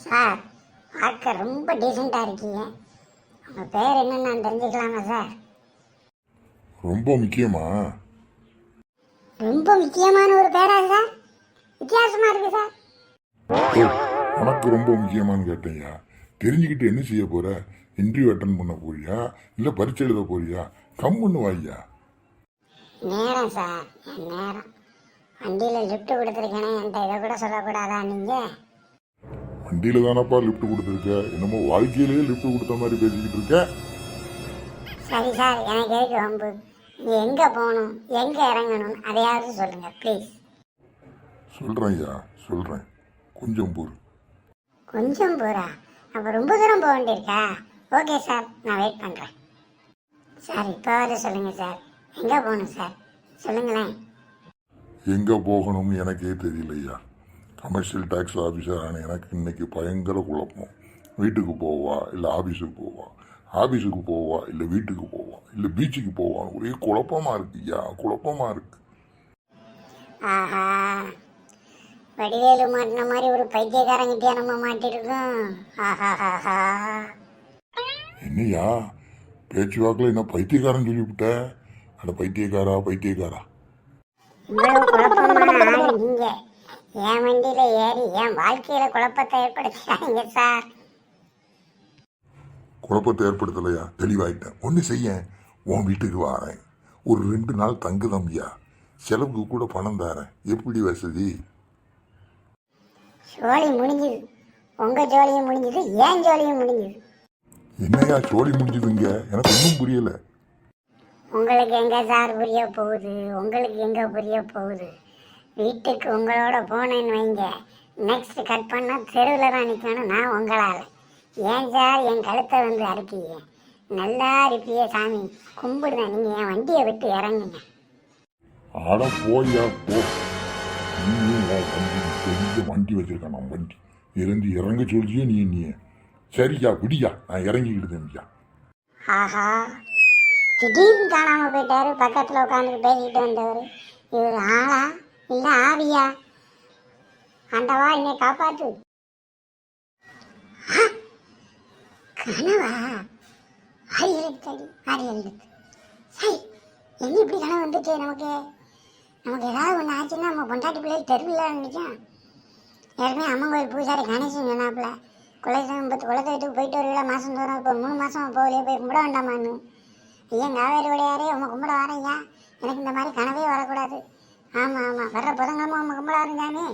Sir, பார்க்க ரொம்ப டீசெண்டாக இருக்கீங்க. உங்கள் பேர் என்னன்னு நான் தெரிஞ்சுக்கலாமா சார்? ரொம்ப முக்கியமா? ரொம்ப முக்கியமான ஒரு பேரா சார்? வித்தியாசமாக இருக்கு சார். உனக்கு ரொம்ப முக்கியமானு கேட்டேயா? தெரிஞ்சுக்கிட்டு என்ன செய்ய போற? இன்டர்வியூ அட்டன் பண்ண போறியா இல்லை பரீட்சை எழுத போறியா? கம்முன்னு வாய்யா. நேரம் சார், என் நேரம். வண்டியில் லிஃப்ட் கொடுத்துருக்கேனே, என்கிட்ட இதை கூட சொல்லக்கூடாதா நீங்கள்? வண்டியில தானப்பா லிஃப்ட் கொடுத்துருக்க, என்னமோ வாழ்க்கையிலேயே லிஃப்ட் கொடுத்த மாதிரி பேசிக்கிட்டு இருக்க. சரி சார், எனக்கு எதுக்கு வம்பு? நீங்கள் எங்கே போகணும், எங்கே இறங்கணும், அதையாவது சொல்லுங்கள் ப்ளீஸ். சொல்றேன் ஐயா, சொல்றேன். கொஞ்சம் பொறு. கொஞ்சம் போகிறா? அப்போ ரொம்ப தூரம் போக வேண்டியிருக்கா? ஓகே சார், நான் வெயிட் பண்ணுறேன். சார், இப்போவாது சொல்லுங்கள் சார், எங்கே போகணும் சார்? சொல்லுங்களேன். எங்க போகணும்னு எனக்கே தெரியலையா. கமர்ஷியல் டேக்ஸ் ஆஃபீஸர் ஆன எனக்கு இன்னைக்கு பயங்கர குழப்பம். வீட்டுக்கு போவா இல்லை ஆஃபீஸுக்கு போவா, ஆஃபீஸுக்கு போவா இல்லை வீட்டுக்கு போவா இல்லை பீச்சுக்கு போவான்னு ஒரே குழப்பமா இருக்கு ஐயா, குழப்பமா இருக்கு. ஆஹா, வடிவேலு மாட்டின மாதிரி ஒரு பைத்தியக்காரங்கிட்டே நம்ம மாட்டிருக்கோம். ஆஹா, என்னையா பேச்சுவாக்கில் என்ன பைத்தியக்காரன் சொல்லிவிட்ட? அந்த பைத்தியக்காரா இவ்வளவு குழப்பமான ஆளு நீங்க. என் வண்டியில ஏறி என் வாழ்க்கையில குழப்பத்தை ஏற்படுத்தாதீங்க சார். குழப்பத்தை ஏற்படுத்தலையா? தெளிவாயிட்டேன். ஒன்று செய்ய, உன் வீட்டுக்கு வரேன், ஒரு 2 நாள் தங்குதம்யா, செலவுக்கு கூட பணம் தரேன். எப்படி வசதி? ஜோலி முடிஞ்சுது. உங்க ஜோலியும் முடிஞ்சுது, ஏன் ஜோலியும் முடிஞ்சுது. என்னையா சோழி முடிஞ்சுதுங்க? எனக்கு ஒன்றும் புரியல. உங்களுக்கு எங்க சார் புரிய போகுது? உங்களுக்கு எங்க புரிய போகுது? வீட்டுக்கு உங்களோட போனேன்னு வைங்க, நெக்ஸ்ட் கட் பண்ணால் தெருவில் தான் நிற்கணும் நான் உங்களால். ஏன் சார் என் கழுத்தை வந்து அறுக்கீங்க? நல்லா இருப்பியே சாமி, கும்பிடுறேன். நீங்கள் என் வண்டியை விட்டு இறங்குங்க. ஆட போயா போ. பெரிய வண்டி வச்சிருக்கேன் நான். வண்டி இறங்க சொல்லியே நீ சரியா விடியா, நான் இறங்கிக்கிடுதேன்யா. ஆஹா, திடீர்னு காணாமல் போயிட்டாரு. பக்கத்தில் உட்காந்துட்டு பேசிக்கிட்டு வந்தவர் இவர் ஆளா இல்லை ஆவியா? ஆண்டவா, என்னை காப்பாற்று. கனவா? ஆரியல் சரி, என்ன இப்படி கனவு வந்துச்சு நமக்கு? ஏதாவது ஒன்று ஆச்சுன்னா நம்ம பொண்டாட்டி பிள்ளைகள் தெருவில் நினைக்கும். ஏற்கனவே அம்மன் கோயில் பூசாரி கணேசன் சொன்னாப்புல, குலதெய்வத்துக்கு போயிட்டு வருவீங்களா மாதம் தோறும்? இப்போ 3 மாதம் போகலையே, போய் கும்பிட வேண்டாமான்னு. ஐயா, காவேரி விளையாரே உங்க கும்பிட வரேன் ஐயா, எனக்கு இந்த மாதிரி கனவே வரக்கூடாது. ஆமாம், வர்ற புதன்கிழமை உங்க கும்பிட வரேன் சாமி.